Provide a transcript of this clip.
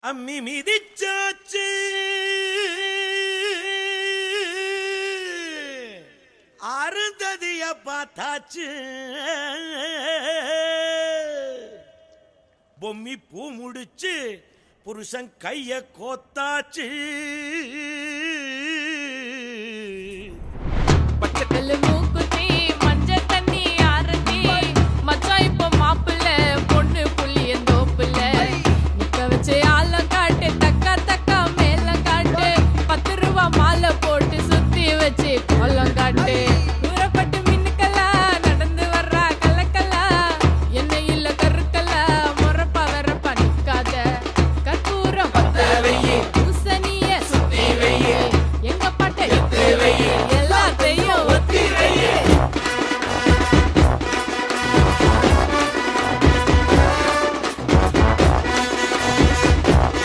அம்மி மிதிச்சாச்சு அருந்ததிய பார்த்தாச்சு பொம்மி பூ முடிச்சு புருஷன் கைய கோத்தாச்சு பச்சைக்கல்லு மூக்கு